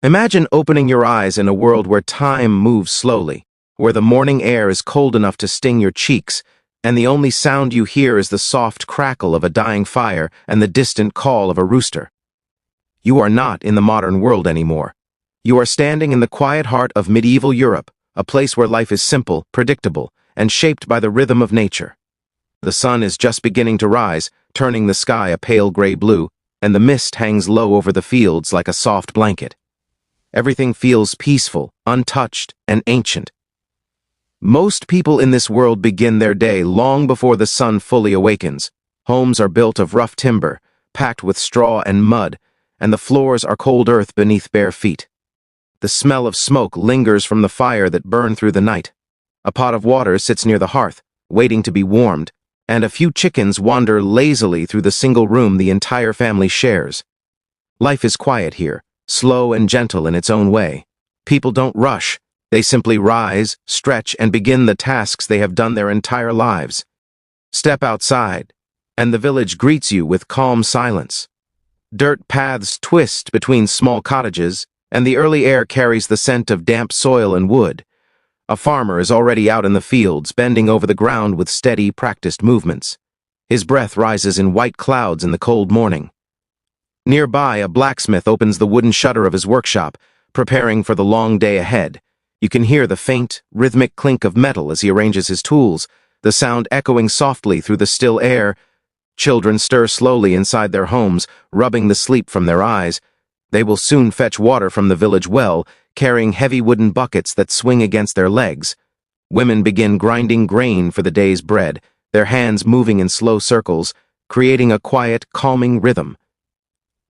Imagine opening your eyes in a world where time moves slowly, where the morning air is cold enough to sting your cheeks, and the only sound you hear is the soft crackle of a dying fire and the distant call of a rooster. You are not in the modern world anymore. You are standing in the quiet heart of medieval Europe, a place where life is simple, predictable, and shaped by the rhythm of nature. The sun is just beginning to rise, turning the sky a pale gray blue, and the mist hangs low over the fields like a soft blanket. Everything feels peaceful, untouched, and ancient. Most people in this world begin their day long before the sun fully awakens. Homes are built of rough timber, packed with straw and mud, and the floors are cold earth beneath bare feet. The smell of smoke lingers from the fire that burned through the night. A pot of water sits near the hearth, waiting to be warmed, and a few chickens wander lazily through the single room the entire family shares. Life is quiet here, slow and gentle in its own way. People don't rush. They simply rise, stretch, and begin the tasks they have done their entire lives. Step outside, and the village greets you with calm silence. Dirt paths twist between small cottages, and the early air carries the scent of damp soil and wood. A farmer is already out in the fields, bending over the ground with steady, practiced movements. His breath rises in white clouds in the cold morning. Nearby, a blacksmith opens the wooden shutter of his workshop, preparing for the long day ahead. You can hear the faint, rhythmic clink of metal as he arranges his tools, the sound echoing softly through the still air. Children stir slowly inside their homes, rubbing the sleep from their eyes. They will soon fetch water from the village well, carrying heavy wooden buckets that swing against their legs. Women begin grinding grain for the day's bread, their hands moving in slow circles, creating a quiet, calming rhythm.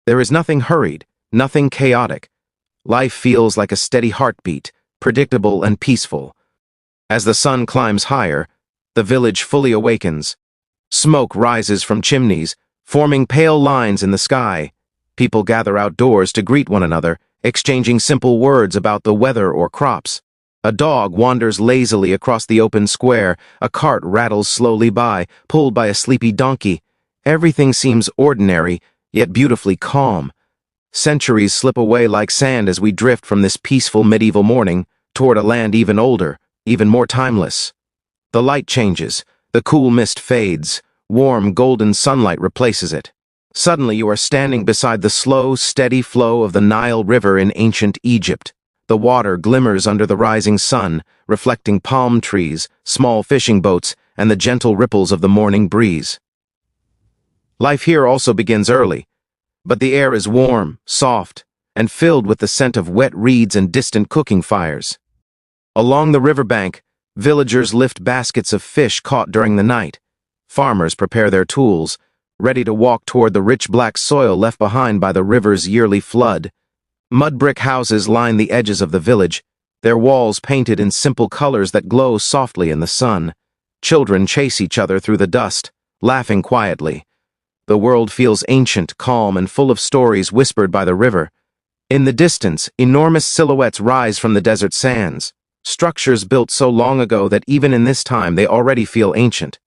There is nothing hurried, nothing chaotic. Life feels like a steady heartbeat, predictable and peaceful. As the sun climbs higher, the village fully awakens. Smoke rises from chimneys, forming pale lines in the sky. People gather outdoors to greet one another, exchanging simple words about the weather or crops. A dog wanders lazily across the open square, a cart rattles slowly by, pulled by a sleepy donkey. Everything seems ordinary, yet beautifully calm. Centuries slip away like sand as we drift from this peaceful medieval morning toward a land even older, even more timeless. The light changes, the cool mist fades, warm golden sunlight replaces it. Suddenly you are standing beside the slow, steady flow of the Nile River in ancient Egypt. The water glimmers under the rising sun, reflecting palm trees, small fishing boats, and the gentle ripples of the morning breeze. Life here also begins early, but the air is warm, soft, and filled with the scent of wet reeds and distant cooking fires. Along the riverbank, villagers lift baskets of fish caught during the night. Farmers prepare their tools, ready to walk toward the rich black soil left behind by the river's yearly flood. Mud brick houses line the edges of the village, their walls painted in simple colors that glow softly in the sun. Children chase each other through the dust, laughing quietly. The world feels ancient, calm, and full of stories whispered by the river. In the distance, enormous silhouettes rise from the desert sands, structures built so long ago that even in this time they already feel ancient.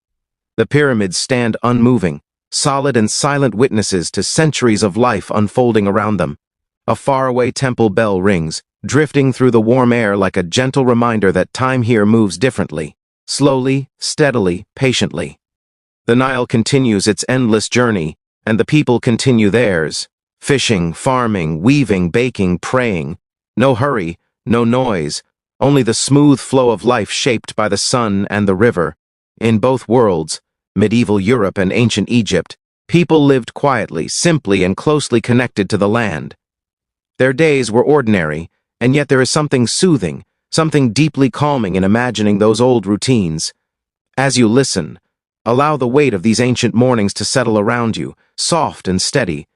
The pyramids stand unmoving, solid and silent witnesses to centuries of life unfolding around them. A faraway temple bell rings, drifting through the warm air like a gentle reminder that time here moves differently, slowly, steadily, patiently. The Nile continues its endless journey, and the people continue theirs. Fishing, farming, weaving, baking, praying. No hurry, no noise, only the smooth flow of life shaped by the sun and the river. In both worlds, medieval Europe and ancient Egypt, people lived quietly, simply, and closely connected to the land. Their days were ordinary, and yet there is something soothing, something deeply calming in imagining those old routines. As you listen, allow the weight of these ancient mornings to settle around you, soft and steady.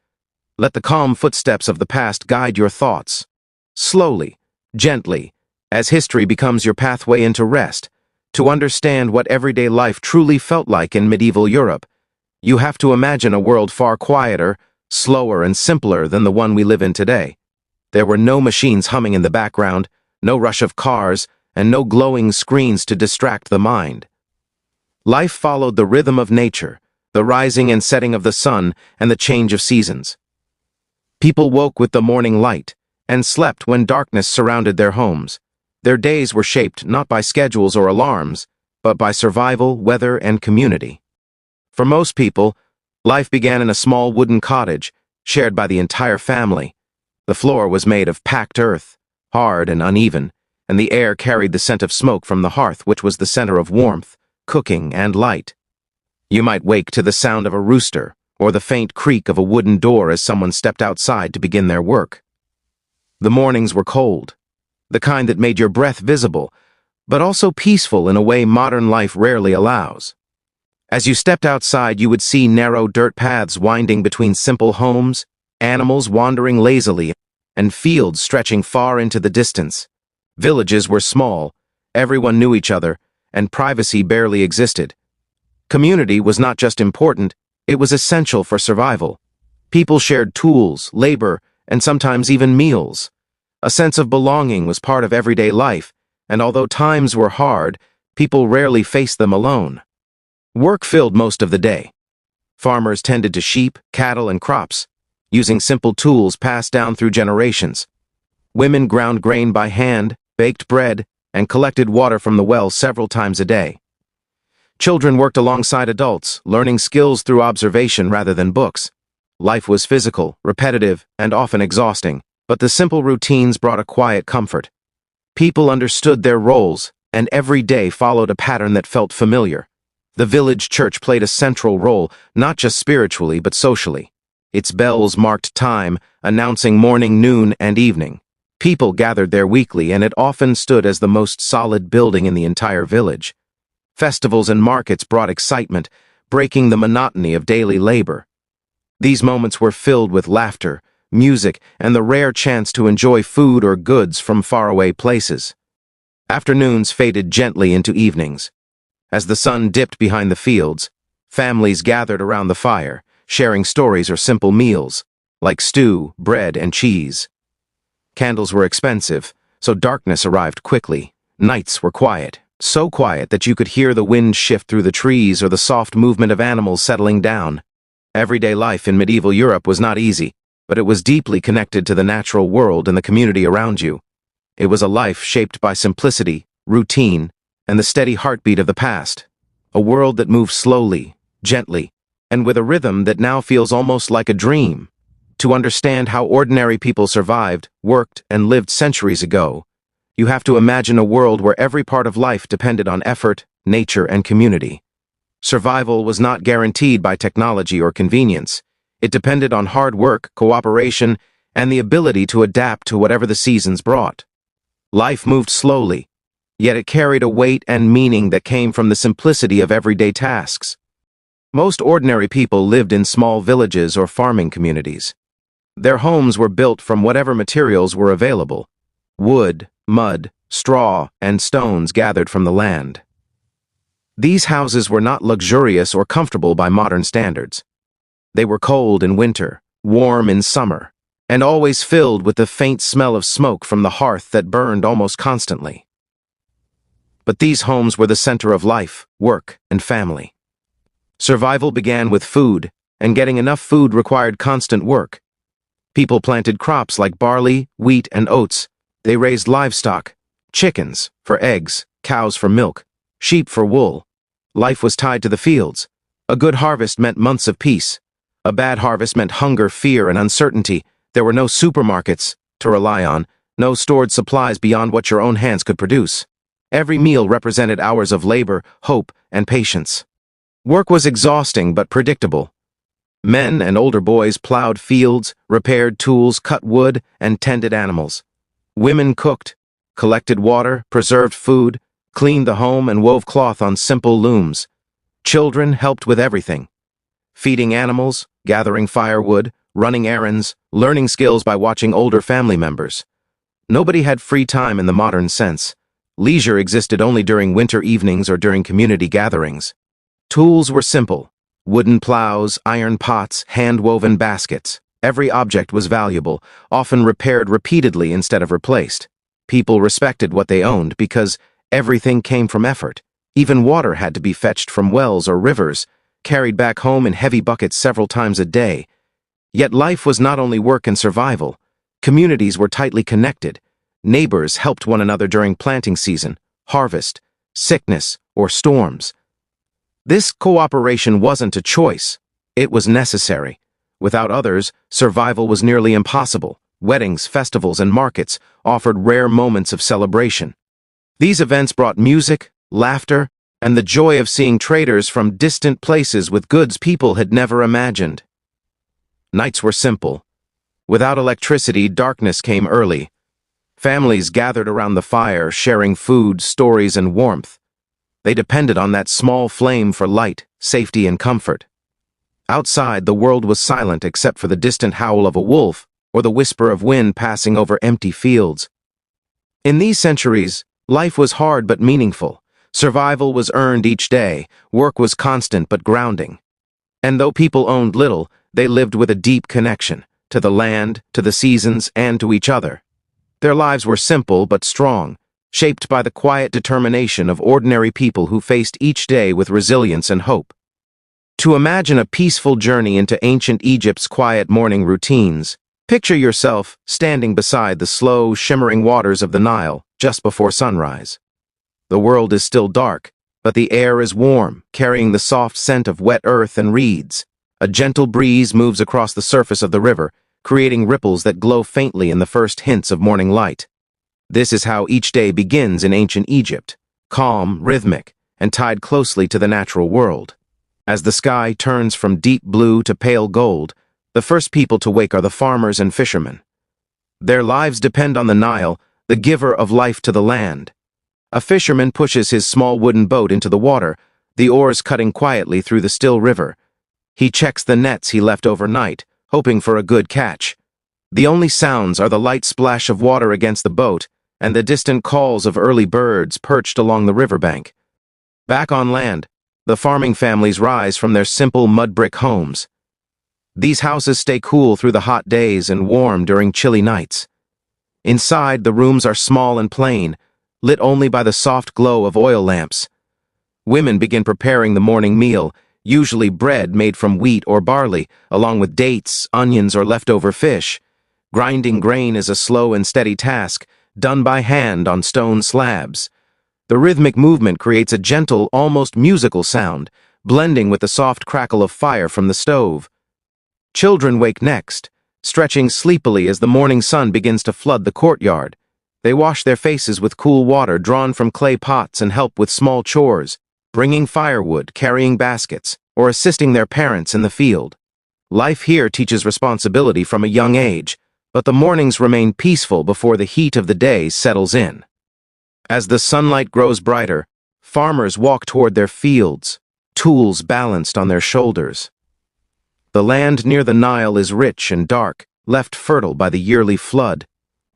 Let the calm footsteps of the past guide your thoughts. Slowly, gently, as history becomes your pathway into rest. To understand what everyday life truly felt like in medieval Europe, you have to imagine a world far quieter, slower, and simpler than the one we live in today. There were no machines humming in the background, no rush of cars, and no glowing screens to distract the mind. Life followed the rhythm of nature, the rising and setting of the sun, and the change of seasons. People woke with the morning light, and slept when darkness surrounded their homes. Their days were shaped not by schedules or alarms, but by survival, weather, and community. For most people, life began in a small wooden cottage, shared by the entire family. The floor was made of packed earth, hard and uneven, and the air carried the scent of smoke from the hearth, which was the center of warmth, cooking, and light. You might wake to the sound of a rooster, or the faint creak of a wooden door as someone stepped outside to begin their work. The mornings were cold, the kind that made your breath visible, but also peaceful in a way modern life rarely allows. As you stepped outside, you would see narrow dirt paths winding between simple homes, animals wandering lazily, and fields stretching far into the distance. Villages were small, everyone knew each other, and privacy barely existed. Community was not just important, it was essential for survival. People shared tools, labor, and sometimes even meals. A sense of belonging was part of everyday life, and although times were hard, people rarely faced them alone. Work filled most of the day. Farmers tended to sheep, cattle, and crops, using simple tools passed down through generations. Women ground grain by hand, baked bread, and collected water from the well several times a day. Children worked alongside adults, learning skills through observation rather than books. Life was physical, repetitive, and often exhausting, but the simple routines brought a quiet comfort. People understood their roles, and every day followed a pattern that felt familiar. The village church played a central role, not just spiritually but socially. Its bells marked time, announcing morning, noon, and evening. People gathered there weekly, and it often stood as the most solid building in the entire village. Festivals and markets brought excitement, breaking the monotony of daily labor. These moments were filled with laughter, music, and the rare chance to enjoy food or goods from faraway places. Afternoons faded gently into evenings. As the sun dipped behind the fields, families gathered around the fire, sharing stories or simple meals, like stew, bread, and cheese. Candles were expensive, so darkness arrived quickly. Nights were quiet, so quiet that you could hear the wind shift through the trees or the soft movement of animals settling down. Everyday life in medieval Europe was not easy, but it was deeply connected to the natural world and the community around you. It was a life shaped by simplicity, routine, and the steady heartbeat of the past. A world that moved slowly, gently, and with a rhythm that now feels almost like a dream. To understand how ordinary people survived, worked, and lived centuries ago, you have to imagine a world where every part of life depended on effort, nature, and community. Survival was not guaranteed by technology or convenience. It depended on hard work, cooperation, and the ability to adapt to whatever the seasons brought. Life moved slowly, yet it carried a weight and meaning that came from the simplicity of everyday tasks. Most ordinary people lived in small villages or farming communities. Their homes were built from whatever materials were available: wood, mud, straw, and stones gathered from the land. These houses were not luxurious or comfortable by modern standards. They were cold in winter, warm in summer, and always filled with the faint smell of smoke from the hearth that burned almost constantly. But these homes were the center of life, work, and family. Survival began with food, and getting enough food required constant work. People planted crops like barley, wheat, and oats. They raised livestock, chickens for eggs, cows for milk, sheep for wool. Life was tied to the fields. A good harvest meant months of peace. A bad harvest meant hunger, fear, and uncertainty. There were no supermarkets to rely on, no stored supplies beyond what your own hands could produce. Every meal represented hours of labor, hope, and patience. Work was exhausting but predictable. Men and older boys plowed fields, repaired tools, cut wood, and tended animals. Women cooked, collected water, preserved food, cleaned the home, and wove cloth on simple looms. Children helped with everything: feeding animals, gathering firewood, running errands, learning skills by watching older family members. Nobody had free time in the modern sense. Leisure existed only during winter evenings or during community gatherings. Tools were simple: wooden plows, iron pots, hand-woven baskets. Every object was valuable, often repaired repeatedly instead of replaced. People respected what they owned because everything came from effort. Even water had to be fetched from wells or rivers, carried back home in heavy buckets several times a day. Yet life was not only work and survival. Communities were tightly connected. Neighbors helped one another during planting season, harvest, sickness, or storms. This cooperation wasn't a choice. It was necessary. Without others, survival was nearly impossible. Weddings, festivals, and markets offered rare moments of celebration. These events brought music, laughter, and the joy of seeing traders from distant places with goods people had never imagined. Nights were simple. Without electricity, darkness came early. Families gathered around the fire, sharing food, stories, and warmth. They depended on that small flame for light, safety, and comfort. Outside, the world was silent except for the distant howl of a wolf or the whisper of wind passing over empty fields. In these centuries, life was hard but meaningful. Survival was earned each day, work was constant but grounding. And though people owned little, they lived with a deep connection, to the land, to the seasons, and to each other. Their lives were simple but strong, shaped by the quiet determination of ordinary people who faced each day with resilience and hope. To imagine a peaceful journey into ancient Egypt's quiet morning routines, picture yourself standing beside the slow, shimmering waters of the Nile just before sunrise. The world is still dark, but the air is warm, carrying the soft scent of wet earth and reeds. A gentle breeze moves across the surface of the river, creating ripples that glow faintly in the first hints of morning light. This is how each day begins in ancient Egypt, calm, rhythmic, and tied closely to the natural world. As the sky turns from deep blue to pale gold, the first people to wake are the farmers and fishermen. Their lives depend on the Nile, the giver of life to the land. A fisherman pushes his small wooden boat into the water, the oars cutting quietly through the still river. He checks the nets he left overnight, hoping for a good catch. The only sounds are the light splash of water against the boat and the distant calls of early birds perched along the riverbank. Back on land, the farming families rise from their simple mud-brick homes. These houses stay cool through the hot days and warm during chilly nights. Inside, the rooms are small and plain, lit only by the soft glow of oil lamps. Women begin preparing the morning meal, usually bread made from wheat or barley, along with dates, onions, or leftover fish. Grinding grain is a slow and steady task, done by hand on stone slabs. The rhythmic movement creates a gentle, almost musical sound, blending with the soft crackle of fire from the stove. Children wake next, stretching sleepily as the morning sun begins to flood the courtyard. They wash their faces with cool water drawn from clay pots and help with small chores, bringing firewood, carrying baskets, or assisting their parents in the field. Life here teaches responsibility from a young age, but the mornings remain peaceful before the heat of the day settles in. As the sunlight grows brighter, farmers walk toward their fields, tools balanced on their shoulders. The land near the Nile is rich and dark, left fertile by the yearly flood.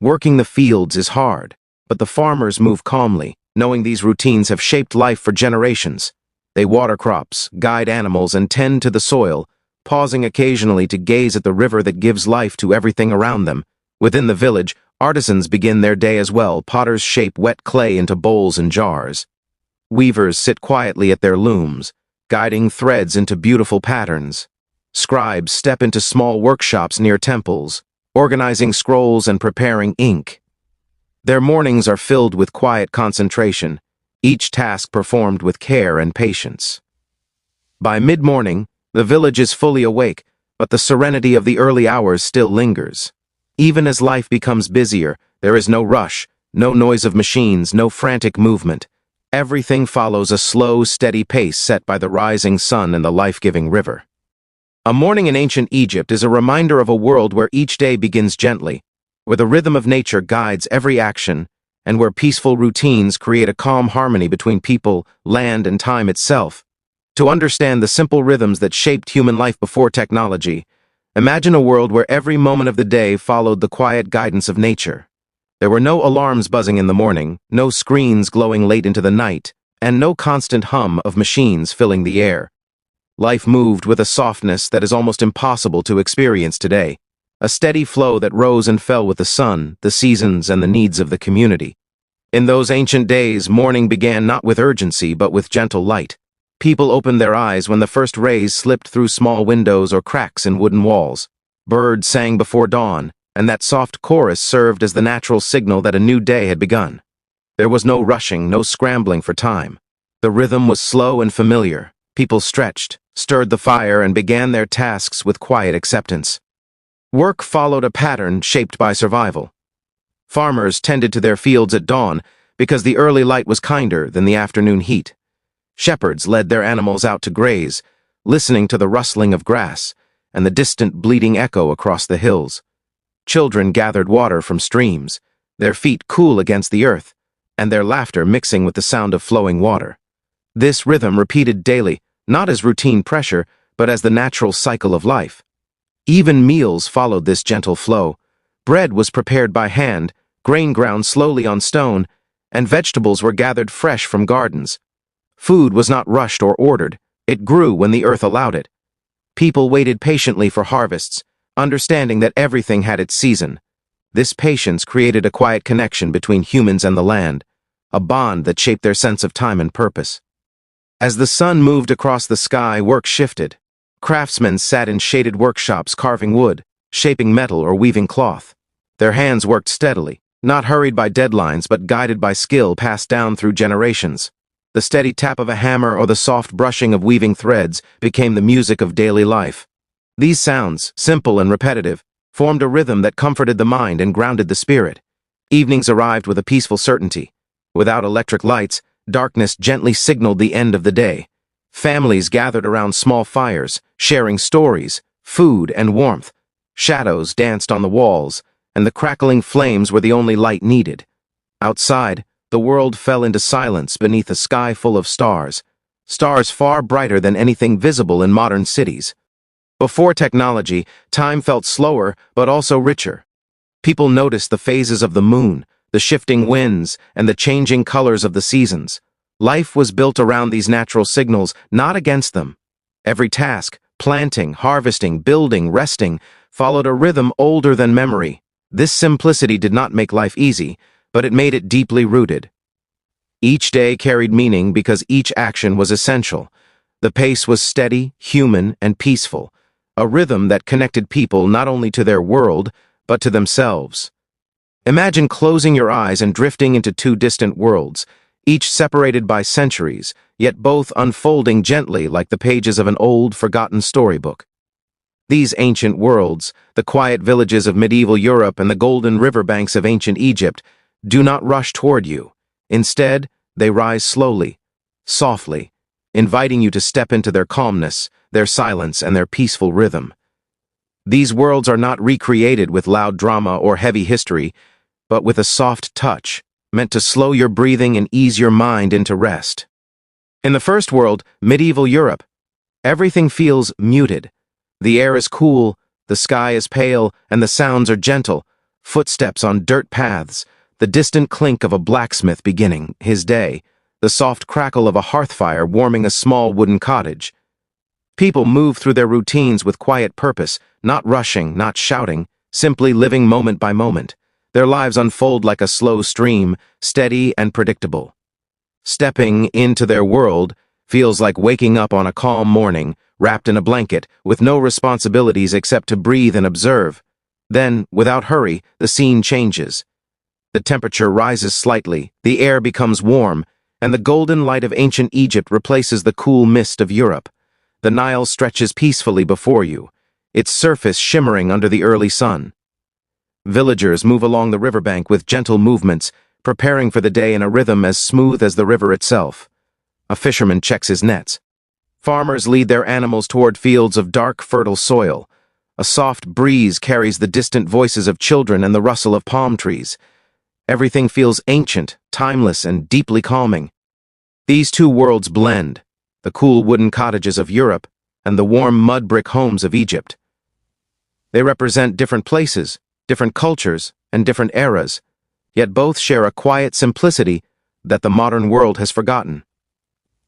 Working the fields is hard, but the farmers move calmly, knowing these routines have shaped life for generations. They water crops, guide animals, and tend to the soil, pausing occasionally to gaze at the river that gives life to everything around them. Within the village, artisans begin their day as well. Potters shape wet clay into bowls and jars. Weavers sit quietly at their looms, guiding threads into beautiful patterns. Scribes step into small workshops near temples, organizing scrolls and preparing ink. Their mornings are filled with quiet concentration, each task performed with care and patience. By mid-morning, the village is fully awake, but the serenity of the early hours still lingers. Even as life becomes busier, there is no rush, no noise of machines, no frantic movement. Everything follows a slow, steady pace set by the rising sun and the life-giving river. A morning in ancient Egypt is a reminder of a world where each day begins gently, where the rhythm of nature guides every action, and where peaceful routines create a calm harmony between people, land, and time itself. To understand the simple rhythms that shaped human life before technology, imagine a world where every moment of the day followed the quiet guidance of nature. There were no alarms buzzing in the morning, no screens glowing late into the night, and no constant hum of machines filling the air. Life moved with a softness that is almost impossible to experience today, a steady flow that rose and fell with the sun, the seasons, and the needs of the community. In those ancient days, morning began not with urgency but with gentle light. People opened their eyes when the first rays slipped through small windows or cracks in wooden walls. Birds sang before dawn, and that soft chorus served as the natural signal that a new day had begun. There was no rushing, no scrambling for time. The rhythm was slow and familiar. People stretched, stirred the fire, and began their tasks with quiet acceptance. Work followed a pattern shaped by survival. Farmers tended to their fields at dawn because the early light was kinder than the afternoon heat. Shepherds led their animals out to graze, listening to the rustling of grass and the distant bleating echo across the hills. Children gathered water from streams, their feet cool against the earth, and their laughter mixing with the sound of flowing water. This rhythm repeated daily, not as routine pressure, but as the natural cycle of life. Even meals followed this gentle flow. Bread was prepared by hand, grain ground slowly on stone, and vegetables were gathered fresh from gardens. Food was not rushed or ordered. It grew when the earth allowed it. People waited patiently for harvests, understanding that everything had its season. This patience created a quiet connection between humans and the land, a bond that shaped their sense of time and purpose. As the sun moved across the sky, work shifted. Craftsmen sat in shaded workshops carving wood, shaping metal or weaving cloth. Their hands worked steadily, not hurried by deadlines but guided by skill passed down through generations. The steady tap of a hammer or the soft brushing of weaving threads became the music of daily life. These sounds, simple and repetitive, formed a rhythm that comforted the mind and grounded the spirit. Evenings arrived with a peaceful certainty. Without electric lights, darkness gently signaled the end of the day. Families gathered around small fires, sharing stories, food, and warmth. Shadows danced on the walls, and the crackling flames were the only light needed. Outside, the world fell into silence beneath a sky full of stars, stars far brighter than anything visible in modern cities. Before technology, time felt slower but also richer. People noticed the phases of the moon, the shifting winds, and the changing colors of the seasons. Life was built around these natural signals, not against them. Every task, planting, harvesting, building, resting, followed a rhythm older than memory. This simplicity did not make life easy, but it made it deeply rooted. Each day carried meaning because each action was essential. The pace was steady, human, and peaceful, a rhythm that connected people not only to their world, but to themselves. Imagine closing your eyes and drifting into two distant worlds, each separated by centuries, yet both unfolding gently like the pages of an old, forgotten storybook. These ancient worlds, the quiet villages of medieval Europe and the golden riverbanks of ancient Egypt, do not rush toward you. Instead, they rise slowly, softly, inviting you to step into their calmness, their silence, and their peaceful rhythm. These worlds are not recreated with loud drama or heavy history, but with a soft touch, meant to slow your breathing and ease your mind into rest. In the first world, medieval Europe, everything feels muted. The air is cool, the sky is pale, and the sounds are gentle. Footsteps on dirt paths, the distant clink of a blacksmith beginning his day, the soft crackle of a hearth fire warming a small wooden cottage. People move through their routines with quiet purpose, not rushing, not shouting, simply living moment by moment. Their lives unfold like a slow stream, steady and predictable. Stepping into their world feels like waking up on a calm morning, wrapped in a blanket, with no responsibilities except to breathe and observe. Then, without hurry, the scene changes. The temperature rises slightly, the air becomes warm, and the golden light of ancient Egypt replaces the cool mist of Europe. The Nile stretches peacefully before you, its surface shimmering under the early sun. Villagers move along the riverbank with gentle movements, preparing for the day in a rhythm as smooth as the river itself. A fisherman checks his nets. Farmers lead their animals toward fields of dark, fertile soil. A soft breeze carries the distant voices of children and the rustle of palm trees. Everything feels ancient, timeless, and deeply calming. These two worlds blend, the cool wooden cottages of Europe and the warm mud brick homes of Egypt. They represent different places, different cultures, and different eras, yet both share a quiet simplicity that the modern world has forgotten.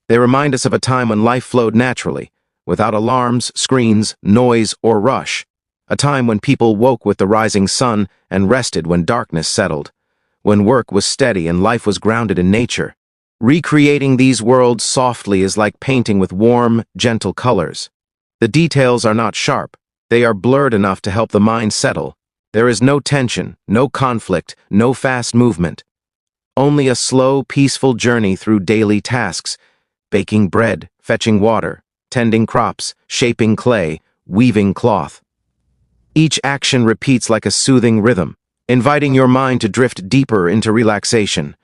They remind us of a time when life flowed naturally, without alarms, screens, noise, or rush. A time when people woke with the rising sun and rested when darkness settled, when work was steady and life was grounded in nature. Recreating these worlds softly is like painting with warm, gentle colors. The details are not sharp. They are blurred enough to help the mind settle, There is no tension, no conflict, no fast movement. Only a slow, peaceful journey through daily tasks: baking bread, fetching water, tending crops, shaping clay, weaving cloth. Each action repeats like a soothing rhythm, inviting your mind to drift deeper into relaxation.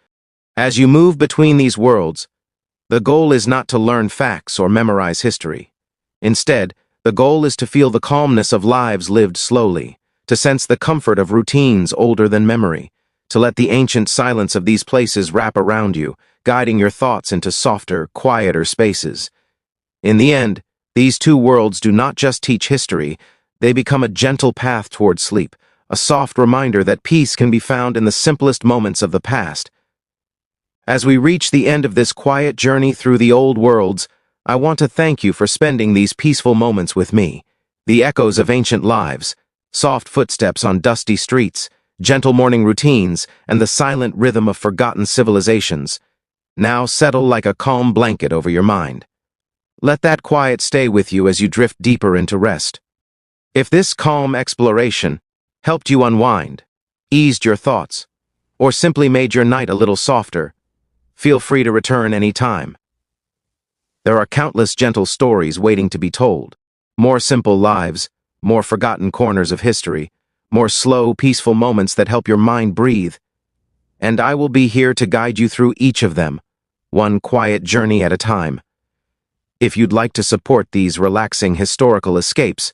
As you move between these worlds, the goal is not to learn facts or memorize history. Instead, the goal is to feel the calmness of lives lived slowly, to sense the comfort of routines older than memory, to let the ancient silence of these places wrap around you, guiding your thoughts into softer, quieter spaces. In the end, these two worlds do not just teach history, they become a gentle path toward sleep, a soft reminder that peace can be found in the simplest moments of the past. As we reach the end of this quiet journey through the old worlds, I want to thank you for spending these peaceful moments with me. The echoes of ancient lives, soft footsteps on dusty streets, gentle morning routines, and the silent rhythm of forgotten civilizations now settle like a calm blanket over your mind. Let that quiet stay with you as you drift deeper into rest. If this calm exploration helped you unwind, eased your thoughts, or simply made your night a little softer, feel free to return any time. There are countless gentle stories waiting to be told. More simple lives, more forgotten corners of history, more slow, peaceful moments that help your mind breathe. And I will be here to guide you through each of them, one quiet journey at a time. If you'd like to support these relaxing historical escapes,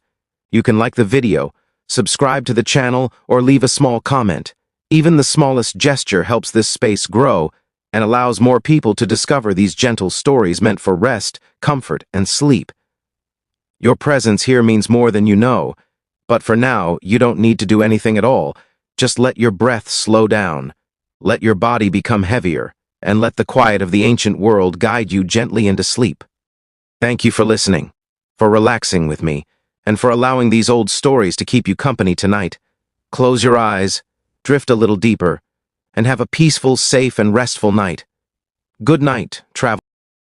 you can like the video, subscribe to the channel, or leave a small comment. Even the smallest gesture helps this space grow and allows more people to discover these gentle stories meant for rest, comfort, and sleep. Your presence here means more than you know, but for now, you don't need to do anything at all. Just let your breath slow down, let your body become heavier, and let the quiet of the ancient world guide you gently into sleep. Thank you for listening, for relaxing with me, and for allowing these old stories to keep you company tonight. Close your eyes, drift a little deeper, and have a peaceful, safe, and restful night. Good night, travel.